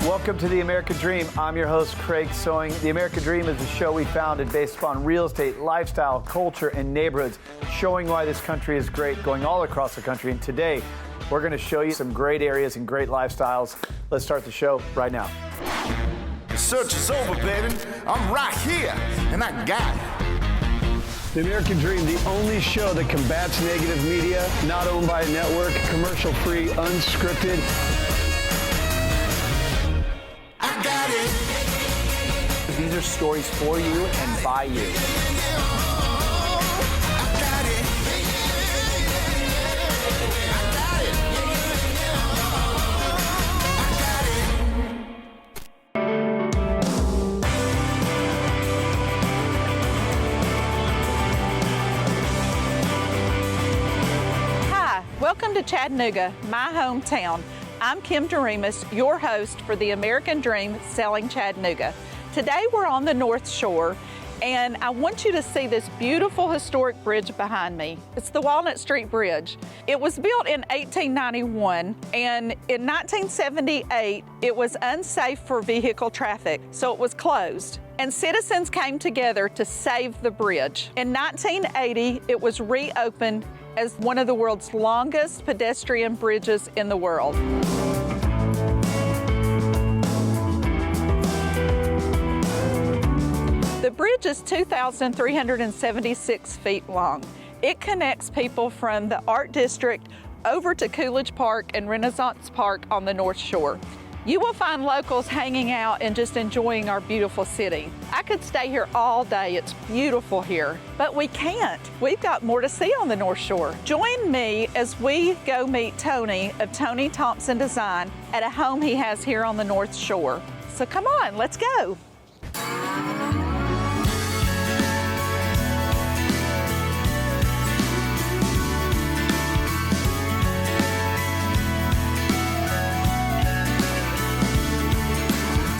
Welcome to The American Dream. I'm your host, Craig Sewing. The American Dream is a show we founded based upon real estate, lifestyle, culture, and neighborhoods, showing why this country is great, going all across the country. And today, we're going to show you some great areas and great lifestyles. Let's start the show right now. The search is over, baby. I'm right here, and I got it. The American Dream, the only show that combats negative media, not owned by a network, commercial-free, unscripted. I got it. These are stories for you and by you. I got it. Hi, welcome to Chattanooga, my hometown. I'm Kim Doremus, your host for the American Dream Selling Chattanooga. Today we're on the North Shore, and I want you to see this beautiful historic bridge behind me. It's the Walnut Street Bridge. It was built in 1891, and in 1978 it was unsafe for vehicle traffic, so it was closed. And citizens came together to save the bridge. In 1980, it was reopened as one of the world's longest pedestrian bridges in the world. The bridge is 2,376 feet long. It connects people from the Art District over to Coolidge Park and Renaissance Park on the North Shore. You will find locals hanging out and just enjoying our beautiful city. I could stay here all day. It's beautiful here, but we can't. We've got more to see on the North Shore. Join me as we go meet Tony of Tony Thompson Design at a home he has here on the North Shore. So come on, let's go.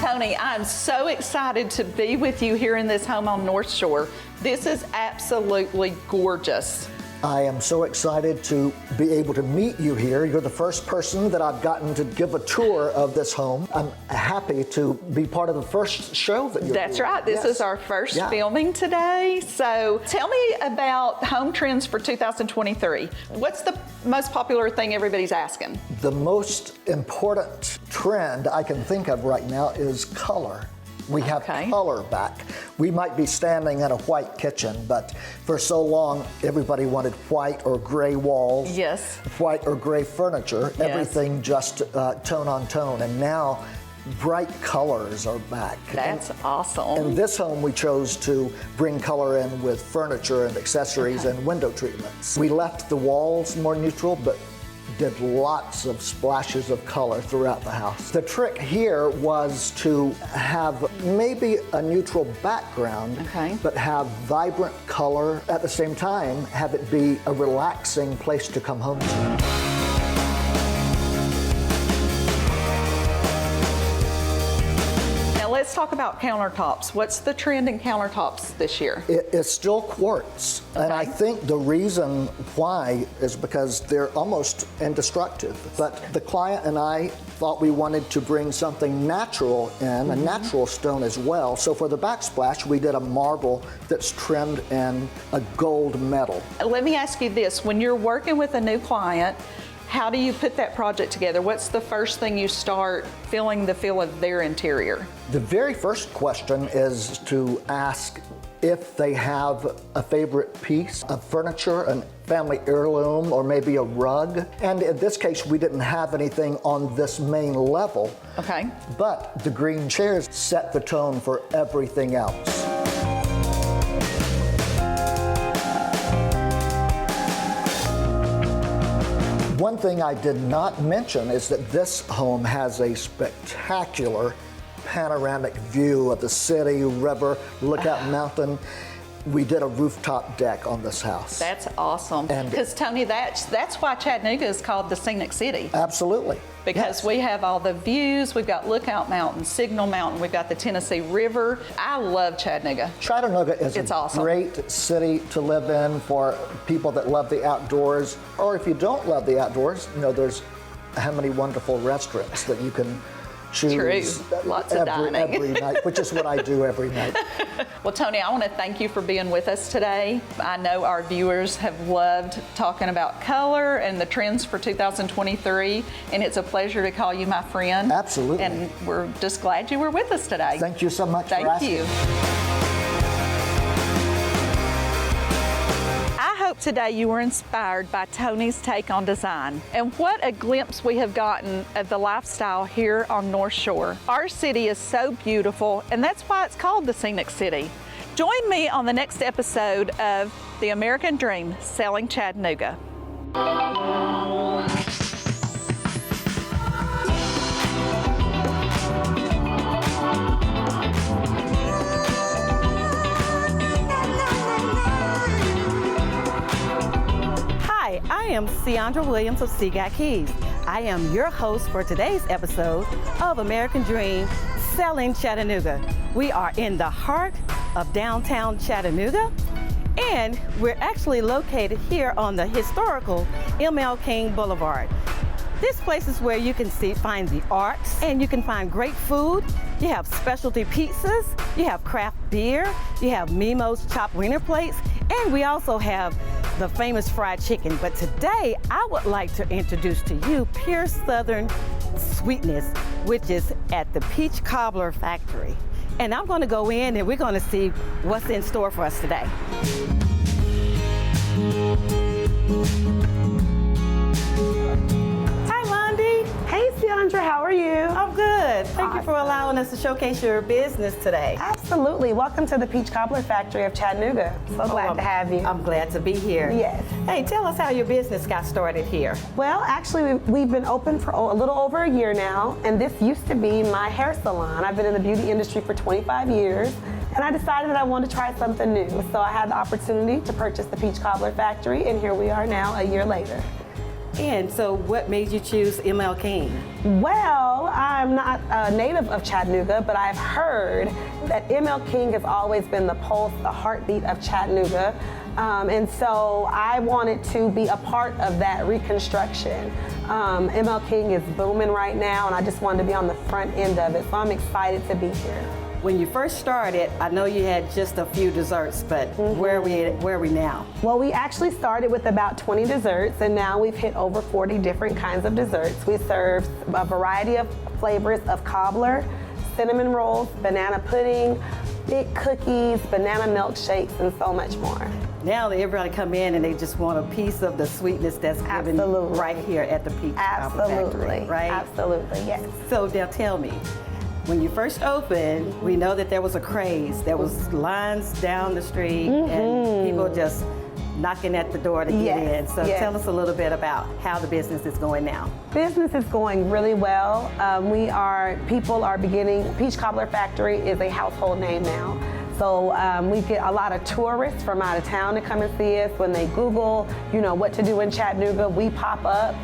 Tony, I'm so excited to be with you here in this home on North Shore. This is absolutely gorgeous. I am so excited to be able to meet you here. You're the first person that I've gotten to give a tour of this home. I'm happy to be part of the first show that you're That's doing. right. This is our first filming today. So tell me about home trends for 2023. What's the most popular thing everybody's asking? The most important trend I can think of right now is color. We have color back. We might be standing in a white kitchen, but for so long, everybody wanted white or gray walls, white or gray furniture, everything just tone on tone. And now, bright colors are back. That's awesome. In this home, we chose to bring color in with furniture and accessories and window treatments. We left the walls more neutral, but did lots of splashes of color throughout the house. The trick here was to have maybe a neutral background, but have vibrant color at the same time, have it be a relaxing place to come home to. Let's talk about countertops. What's the trend in countertops this year? It is still quartz, and I think the reason why is because they're almost indestructible. But the client and I thought we wanted to bring something natural in, a natural stone as well. So for the backsplash, we did a marble that's trimmed in a gold metal. Let me ask you this. When you're working with a new client, how do you put that project together? What's the first thing you start feeling the feel of their interior? The very first question is to ask if they have a favorite piece of furniture, a family heirloom, or maybe a rug. And in this case, we didn't have anything on this main level. But the green chairs set the tone for everything else. One thing I did not mention is that this home has a spectacular panoramic view of the city, river, lookout mountain. We did a rooftop deck on this house. That's awesome. Because Tony, that's why Chattanooga is called the Scenic City. Absolutely. Because we have all the views. We've got Lookout Mountain, Signal Mountain. We've got the Tennessee River. I love Chattanooga. Chattanooga is a great city to live in for people that love the outdoors. Or if you don't love the outdoors, you know, there's how many wonderful restaurants that you can choose Lots of dining. every night, which is what I do every night. Well, Tony, I want to thank you for being with us today. I know our viewers have loved talking about color and the trends for 2023, and it's a pleasure to call you my friend. Absolutely. And we're just glad you were with us today. Thank you so much for asking. Thank you. I hope today you were inspired by Tony's take on design. And what a glimpse we have gotten of the lifestyle here on North Shore. Our city is so beautiful, and that's why it's called the Scenic City. Join me on the next episode of The American Dream, Selling Chattanooga. Hi, I am Sei-Ondra Williams of Seagat Keys. I am your host for today's episode of American Dream, Selling Chattanooga. We are in the heart of downtown Chattanooga, and we're actually located here on the historical M.L. King Boulevard. This place is where you can find the arts, and you can find great food. You have specialty pizzas, you have craft beer, you have Mimo's chopped wiener plates, and we also have the famous fried chicken. But today, I would like to introduce to you pure Southern sweetness, which is at the Peach Cobbler Factory. And I'm gonna go in and we're gonna see what's in store for us today. Hi, Lundy. Hey, Sei-Ondra, how are you? I'm good. Thank you for allowing us to showcase your business today. Absolutely. Welcome to the Peach Cobbler Factory of Chattanooga. So glad to have you. I'm glad to be here. Yes. Hey, tell us how your business got started here. Well, actually, we've been open for a little over a year now, and this used to be my hair salon. I've been in the beauty industry for 25 years, and I decided that I wanted to try something new. So I had the opportunity to purchase the Peach Cobbler Factory, and here we are now, a year later. And so what made you choose M.L. King? Well, I'm not a native of Chattanooga, but I've heard that M.L. King has always been the pulse, the heartbeat of Chattanooga. And so I wanted to be a part of that reconstruction. M.L. King is booming right now, and I just wanted to be on the front end of it. So I'm excited to be here. When you first started, I know you had just a few desserts, but where are we now? Well, we actually started with about 20 desserts, and now we've hit over 40 different kinds of desserts. We serve a variety of flavors of cobbler, cinnamon rolls, banana pudding, big cookies, banana milkshakes, and so much more. Now everybody come in and they just want a piece of the sweetness that's given right here at the Peach Cobbler Factory, right? Absolutely, yes. So now tell me, when you first opened, we know that there was a craze. There was lines down the street and people just knocking at the door to get in. So tell us a little bit about how the business is going now. Business is going really well. People are beginning, Peach Cobbler Factory is a household name now. So we get a lot of tourists from out of town to come and see us. When they Google, what to do in Chattanooga, we pop up.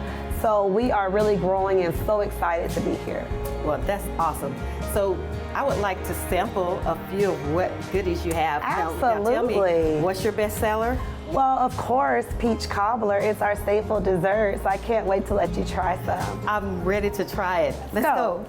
So we are really growing and so excited to be here. Well, that's awesome. So I would like to sample a few of what goodies you have. Absolutely. Now tell me, what's your best seller? Well, of course, Peach Cobbler is our staple dessert, so I can't wait to let you try some. I'm ready to try it. Let's go.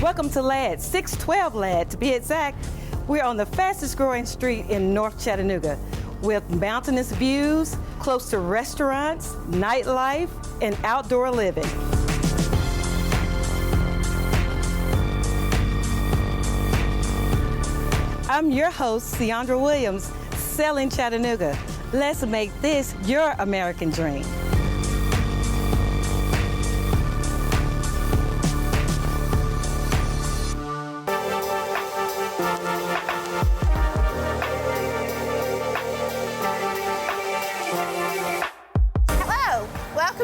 Welcome to Ladd, 612 Ladd to be exact. We're on the fastest growing street in North Chattanooga with mountainous views, close to restaurants, nightlife, and outdoor living. I'm your host, Sei-Ondra Williams, Selling Chattanooga. Let's make this your American dream.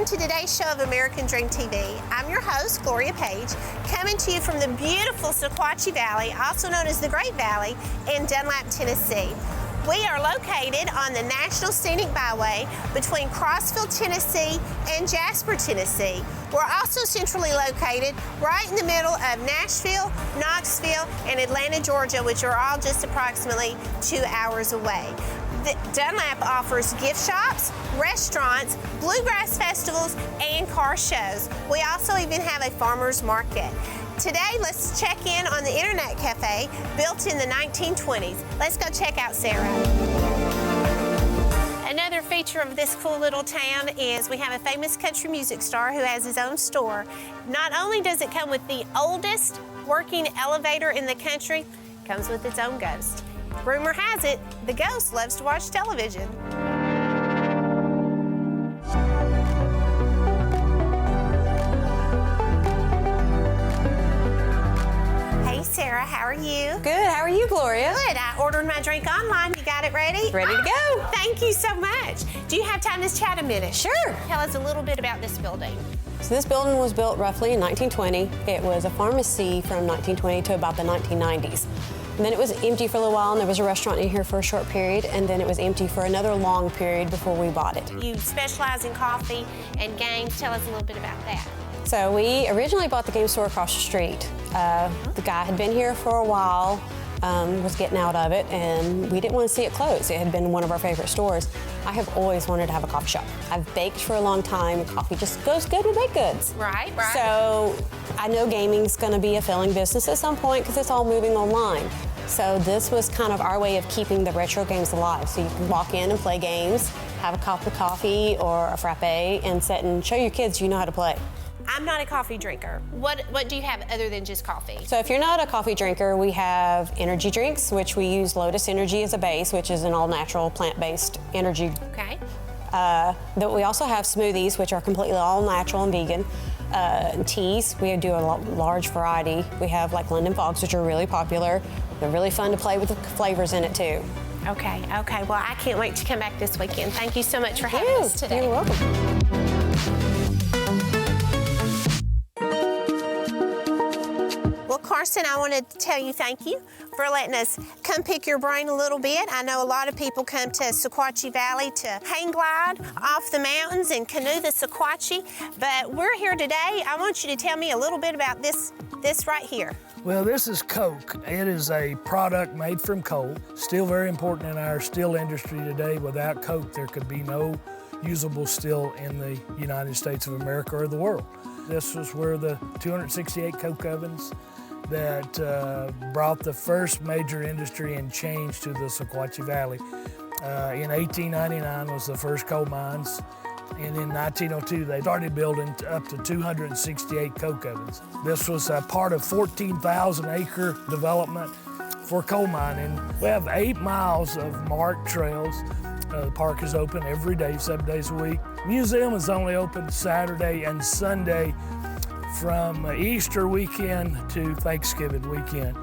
To today's show of American Dream TV. I'm your host, Gloria Page, coming to you from the beautiful Sequatchie Valley, also known as the Great Valley, in Dunlap, Tennessee. We are located on the National Scenic Byway between Crossville, Tennessee and Jasper, Tennessee. We're also centrally located right in the middle of Nashville, Knoxville, and Atlanta, Georgia, which are all just approximately 2 hours away. Dunlap offers gift shops, restaurants, bluegrass festivals, and car shows. We also even have a farmer's market. Today, let's check in on the Internet Cafe, built in the 1920s. Let's go check out Sarah. Another feature of this cool little town is we have a famous country music star who has his own store. Not only does it come with the oldest working elevator in the country, it comes with its own ghost. Rumor has it, the ghost loves to watch television. Hey Sarah, how are you? Good, how are you, Gloria? Good, I ordered my drink online. You got it ready? Ready to go. Thank you so much. Do you have time to chat a minute? Sure. Tell us a little bit about this building. So this building was built roughly in 1920. It was a pharmacy from 1920 to about the 1990s. And then it was empty for a little while, and there was a restaurant in here for a short period, and then it was empty for another long period before we bought it. You specialize in coffee and games. Tell us a little bit about that. So we originally bought the game store across the street. The guy had been here for a while, was getting out of it, and we didn't want to see it close. It had been one of our favorite stores. I have always wanted to have a coffee shop. I've baked for a long time, and coffee just goes good with baked goods. Right. So I know gaming's going to be a failing business at some point because it's all moving online. So this was kind of our way of keeping the retro games alive. So you can walk in and play games, have a cup of coffee or a frappe, and sit and show your kids you know how to play. I'm not a coffee drinker. What do you have other than just coffee? So if you're not a coffee drinker, we have energy drinks, which we use Lotus Energy as a base, which is an all-natural, plant-based energy. Okay. We also have smoothies, which are completely all-natural and vegan. Teas, we do a large variety. We have like London Fogs, which are really popular. They're really fun to play with the flavors in it too. Okay. Well, I can't wait to come back this weekend. Thank you so much for having us today. You're welcome. Well, Carson, I wanted to tell you thank you for letting us come pick your brain a little bit. I know a lot of people come to Sequatchie Valley to hang glide off the mountains and canoe the Sequatchie, but we're here today. I want you to tell me a little bit about this right here. Well, this is coke. It is a product made from coal. Still very important in our steel industry today. Without coke, there could be no usable steel in the United States of America or the world. This was where the 268 coke ovens that brought the first major industry and change to the Sequatchie Valley. In 1899 was the first coal mines. And in 1902, they started building up to 268 coke ovens. This was a part of 14,000-acre development for coal mining. We have 8 miles of marked trails. The park is open every day, 7 days a week. Museum is only open Saturday and Sunday from Easter weekend to Thanksgiving weekend.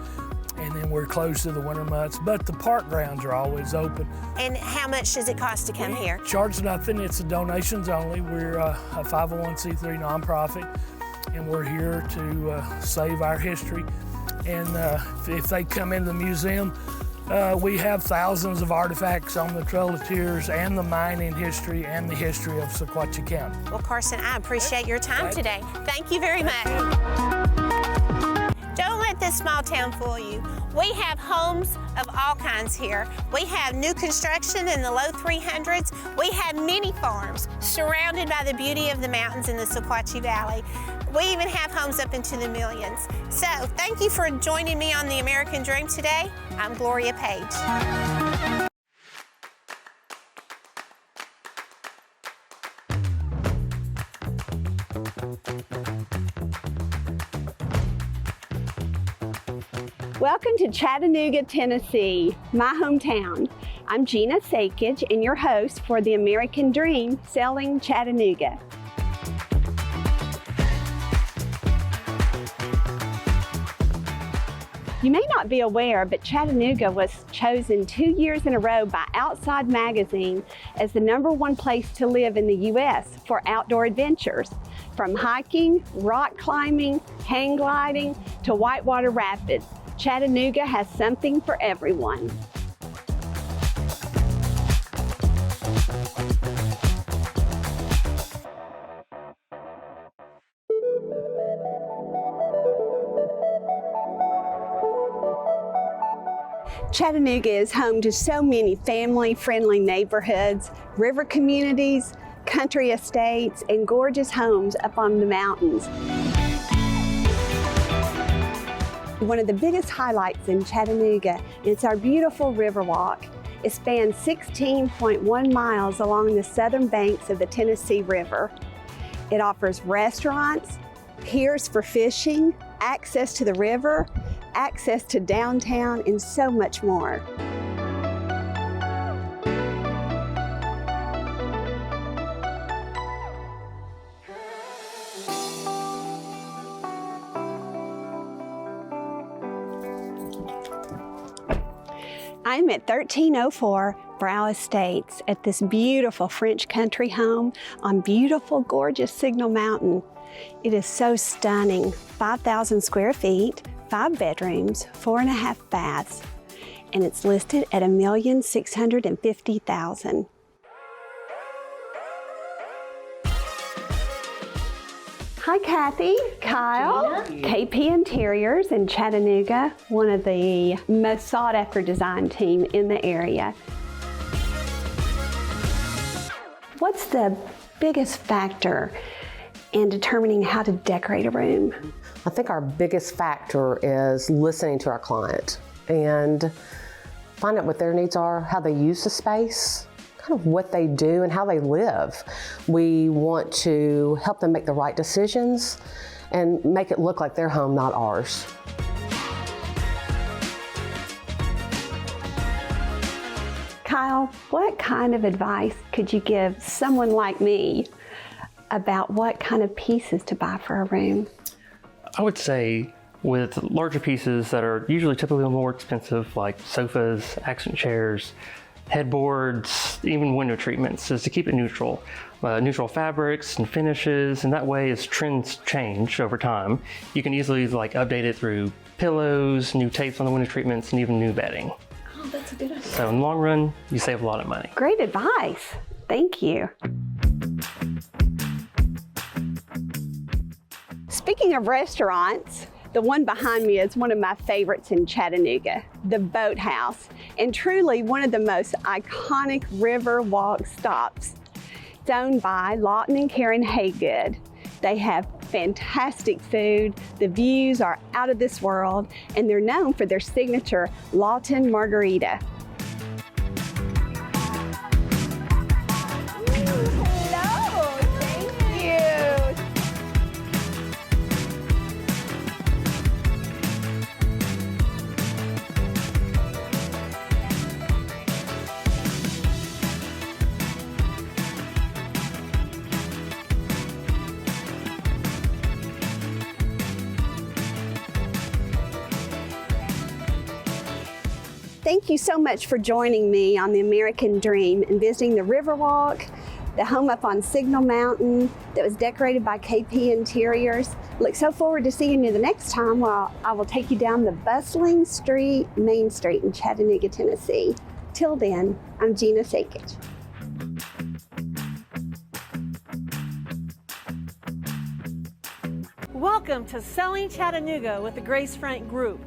And then we're closed to the winter months, but the park grounds are always open. And how much does it cost to come here? Charge nothing, it's donations only. We're a 501c3 nonprofit, and we're here to save our history. And if they come into the museum, we have thousands of artifacts on the Trail of Tears and the mining history and the history of Sequatchie County. Well, Carson, I appreciate your time today. Thank you very much. Don't let this small town fool you. We have homes of all kinds here. We have new construction in the low 300s. We have mini farms surrounded by the beauty of the mountains in the Sequatchie Valley. We even have homes up into the millions. So thank you for joining me on the American Dream today. I'm Gloria Page. Welcome to Chattanooga, Tennessee, my hometown. I'm Gina Sakich and your host for the American Dream, Selling Chattanooga. You may not be aware, but Chattanooga was chosen 2 years in a row by Outside Magazine as the #1 place to live in the U.S. for outdoor adventures. From hiking, rock climbing, hang gliding, to whitewater rapids, Chattanooga has something for everyone. Chattanooga is home to so many family-friendly neighborhoods, river communities, country estates, and gorgeous homes up on the mountains. One of the biggest highlights in Chattanooga is our beautiful Riverwalk. It spans 16.1 miles along the southern banks of the Tennessee River. It offers restaurants, piers for fishing, access to the river, access to downtown, and so much more. I'm at 1304 Brow Estates at this beautiful French country home on beautiful, gorgeous Signal Mountain. It is so stunning. 5,000 square feet, 5 bedrooms, 4.5 baths, and it's listed at $1,650,000. Hi, Kathy, Kyle, KP Interiors in Chattanooga, one of the most sought after design team in the area. What's the biggest factor in determining how to decorate a room? I think our biggest factor is listening to our client and find out what their needs are, how they use the space, kind of what they do and how they live. We want to help them make the right decisions and make it look like their home, not ours. Kyle, what kind of advice could you give someone like me about what kind of pieces to buy for a room? I would say with larger pieces that are usually typically more expensive, like sofas, accent chairs, headboards, even window treatments, is to keep it neutral. Neutral fabrics and finishes, and that way as trends change over time, you can easily update it through pillows, new tapes on the window treatments, and even new bedding. Oh, that's a good idea. So in the long run, you save a lot of money. Great advice. Thank you. Speaking of restaurants, the one behind me is one of my favorites in Chattanooga, the Boathouse, and truly one of the most iconic river walk stops. It's owned by Lawton and Karen Haygood. They have fantastic food, the views are out of this world, and they're known for their signature Lawton margarita. Hello, thank you. Thank you so much for joining me on the American Dream and visiting the Riverwalk, the home up on Signal Mountain that was decorated by KP Interiors. Look so forward to seeing you the next time while I will take you down the bustling Main Street in Chattanooga, Tennessee. Till then, I'm Gina Sakich. Welcome to Selling Chattanooga with the Grace Frank Group.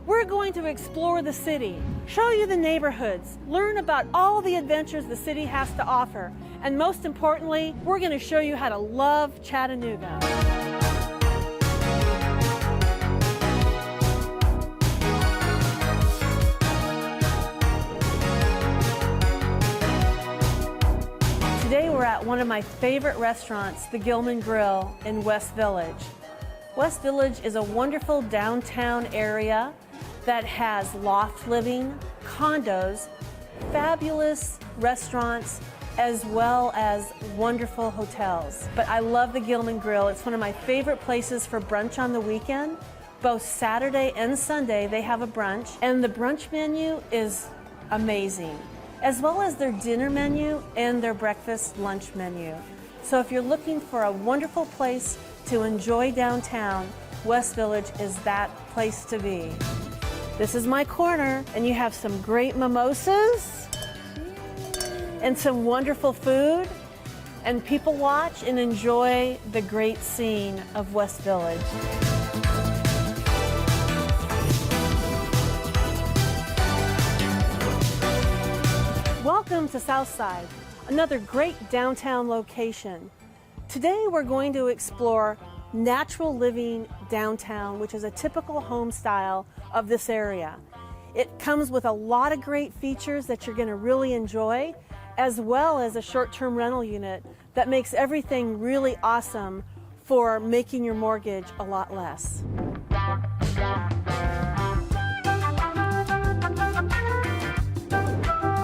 We're going to explore the city, show you the neighborhoods, learn about all the adventures the city has to offer, and most importantly, we're going to show you how to love Chattanooga. Today we're at one of my favorite restaurants, the Gilman Grill in West Village. West Village is a wonderful downtown area that has loft living, condos, fabulous restaurants, as well as wonderful hotels. But I love the Gilman Grill. It's one of my favorite places for brunch on the weekend. Both Saturday and Sunday they have a brunch, and the brunch menu is amazing, as well as their dinner menu and their breakfast lunch menu. So if you're looking for a wonderful place to enjoy downtown, West Village is that place to be. This is my corner, and you have some great mimosas and some wonderful food, and people watch and enjoy the great scene of West Village. Welcome to Southside, another great downtown location. Today we're going to explore natural living downtown, which is a typical home style of this area. It comes with a lot of great features that you're going to really enjoy, as well as a short-term rental unit that makes everything really awesome for making your mortgage a lot less.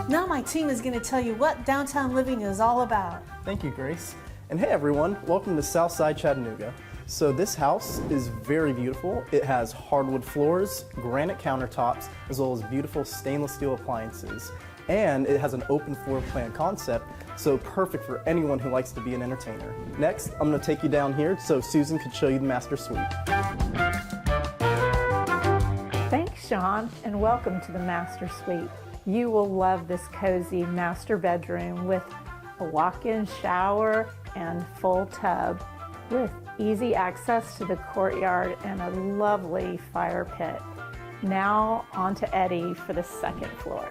Now my team is going to tell you what downtown living is all about. Thank you, Grace. And hey everyone, welcome to Southside Chattanooga. So this house is very beautiful. It has hardwood floors, granite countertops, as well as beautiful stainless steel appliances. And it has an open floor plan concept, so perfect for anyone who likes to be an entertainer. Next, I'm gonna take you down here so Susan could show you the master suite. Thanks, Sean, and welcome to the master suite. You will love this cozy master bedroom with a walk-in shower and full tub with easy access to the courtyard and a lovely fire pit. Now on to Eddie for the second floor.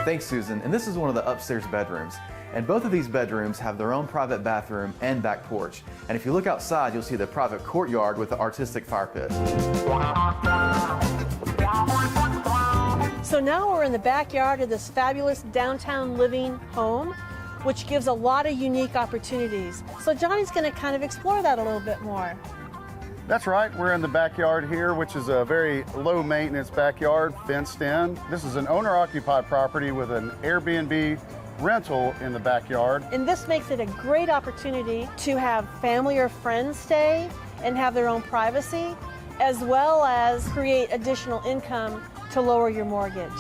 Thanks, Susan. And this is one of the upstairs bedrooms. And both of these bedrooms have their own private bathroom and back porch. And if you look outside, you'll see the private courtyard with the artistic fire pit. So now we're in the backyard of this fabulous downtown living home, which gives a lot of unique opportunities. So Johnny's going to kind of explore that a little bit more. That's right, we're in the backyard here, which is a very low maintenance backyard, fenced in. This is an owner occupied property with an Airbnb rental in the backyard. And this makes it a great opportunity to have family or friends stay and have their own privacy, as well as create additional income to lower your mortgage.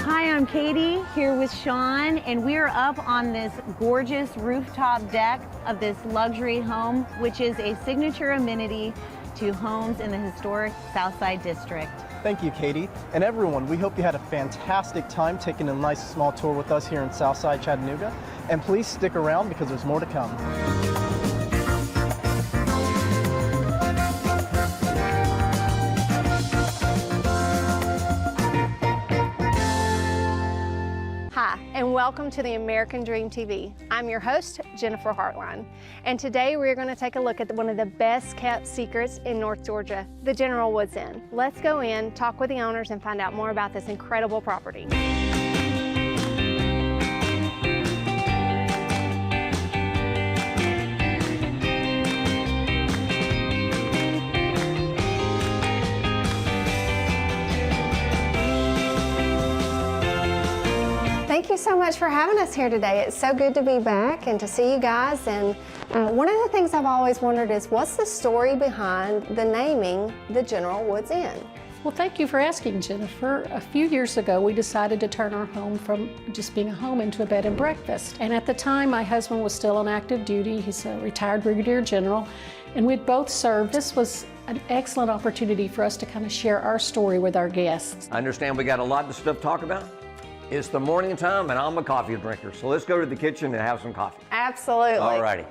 Hi, I'm Katie here with Sean, and we're up on this gorgeous rooftop deck of this luxury home, which is a signature amenity to homes in the historic Southside District. Thank you, Katie. And everyone, we hope you had a fantastic time taking a nice small tour with us here in Southside Chattanooga. And please stick around because there's more to come. Hi, and welcome to the American Dream TV. I'm your host, Jennifer Hartline, and today we're going to take a look at one of the best kept secrets in North Georgia, the General Woods Inn. Let's go in, talk with the owners, and find out more about this incredible property. Thank you so much for having us here today. It's so good to be back and to see you guys. And one of the things I've always wondered is, what's the story behind the naming the General Woods Inn? Well, thank you for asking, Jennifer. A few years ago, we decided to turn our home from just being a home into a bed and breakfast. And at the time, my husband was still on active duty. He's a retired brigadier general, and we'd both served. This was an excellent opportunity for us to kind of share our story with our guests. I understand we got a lot of stuff to talk about. It's the morning time, and I'm a coffee drinker, so let's go to the kitchen and have some coffee. Absolutely. All righty.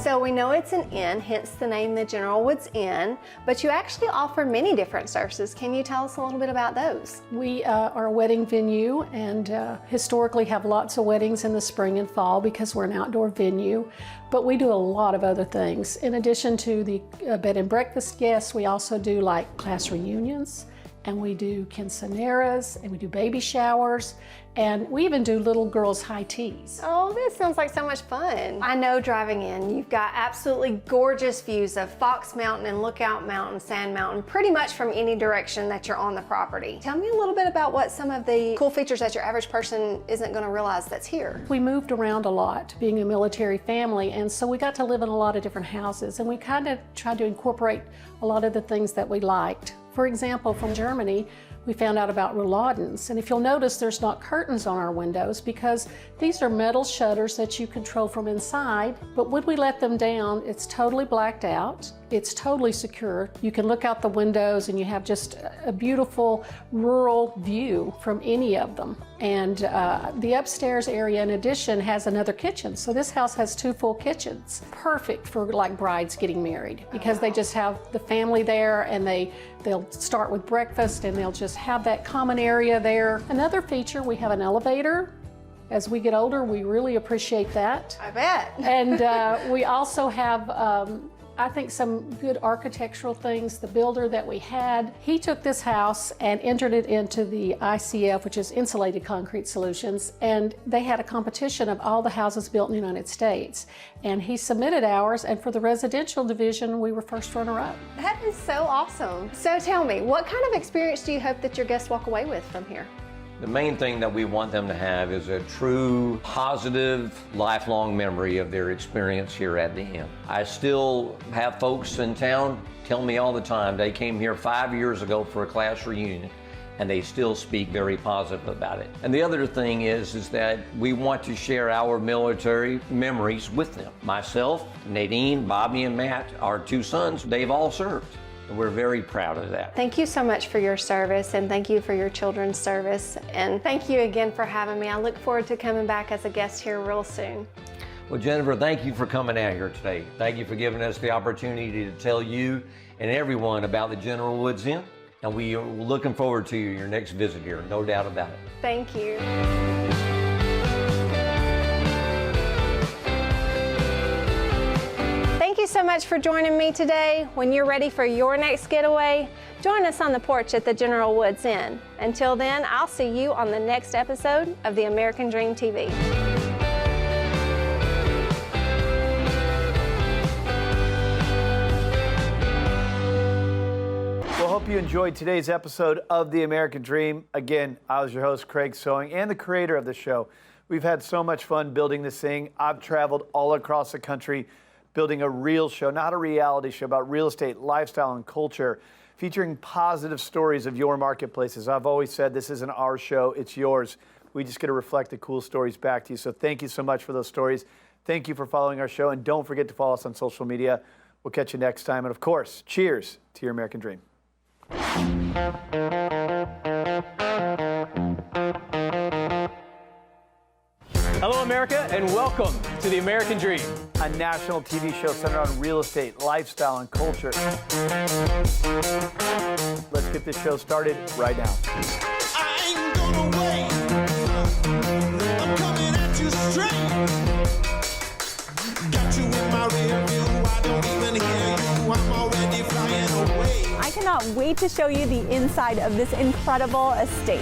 So we know it's an inn, hence the name the General Woods Inn, but you actually offer many different services. Can you tell us a little bit about those? We are a wedding venue and historically have lots of weddings in the spring and fall because we're an outdoor venue, but we do a lot of other things. In addition to the bed and breakfast guests, we also do like class reunions, and we do quinceaneras, and we do baby showers, and we even do little girls' high teas. Oh, this sounds like so much fun. I know driving in, you've got absolutely gorgeous views of Fox Mountain and Lookout Mountain, Sand Mountain, pretty much from any direction that you're on the property. Tell me a little bit about what some of the cool features that your average person isn't gonna realize that's here. We moved around a lot, being a military family, and so we got to live in a lot of different houses, and we kind of tried to incorporate a lot of the things that we liked. For example, from Germany, we found out about roulades, and if you'll notice, there's not curtains on our windows because these are metal shutters that you control from inside, but when we let them down, it's totally blacked out. It's totally secure. You can look out the windows and you have just a beautiful rural view from any of them. And the upstairs area, in addition, has another kitchen. So this house has 2 full kitchens. Perfect for like brides getting married, because they just have the family there, and they'll start with breakfast and they'll just have that common area there. Another feature, we have an elevator. As we get older, we really appreciate that. I bet. And we also have, I think, some good architectural things. The builder that we had, he took this house and entered it into the ICF, which is Insulated Concrete Solutions, and they had a competition of all the houses built in the United States. And he submitted ours, and for the residential division, we were first runner-up. That is so awesome. So tell me, what kind of experience do you hope that your guests walk away with from here? The main thing that we want them to have is a true, positive, lifelong memory of their experience here at the Inn. I still have folks in town tell me all the time they came here 5 years ago for a class reunion, and they still speak very positive about it. And the other thing is that we want to share our military memories with them. Myself, Nadine, Bobby, and Matt, our 2 sons, they've all served. We're very proud of that. Thank you so much for your service, and thank you for your children's service. And thank you again for having me. I look forward to coming back as a guest here real soon. Well, Jennifer, thank you for coming out here today. Thank you for giving us the opportunity to tell you and everyone about the General Woods Inn. And we are looking forward to your next visit here, no doubt about it. Thank you. Thank you so much for joining me today. When you're ready for your next getaway, join us on the porch at the General Woods Inn. Until then, I'll see you on the next episode of the American Dream TV. Well, hope you enjoyed today's episode of The American Dream. Again, I was your host, Craig Sewing, and the creator of the show. We've had so much fun building this thing. I've traveled all across the country building a real show, not a reality show, about real estate, lifestyle, and culture, featuring positive stories of your marketplaces. I've always said this isn't our show, it's yours. We just get to reflect the cool stories back to you. So thank you so much for those stories. Thank you for following our show, and don't forget to follow us on social media. We'll catch you next time. And of course, cheers to your American Dream. Hello, America, and welcome to The American Dream, a national TV show centered on real estate, lifestyle, and culture. Let's get this show started right now. I ain't gonna wait. I'm coming at you straight. Got you in my rear view. I don't even hear you. I'm already flying away. I cannot wait to show you the inside of this incredible estate.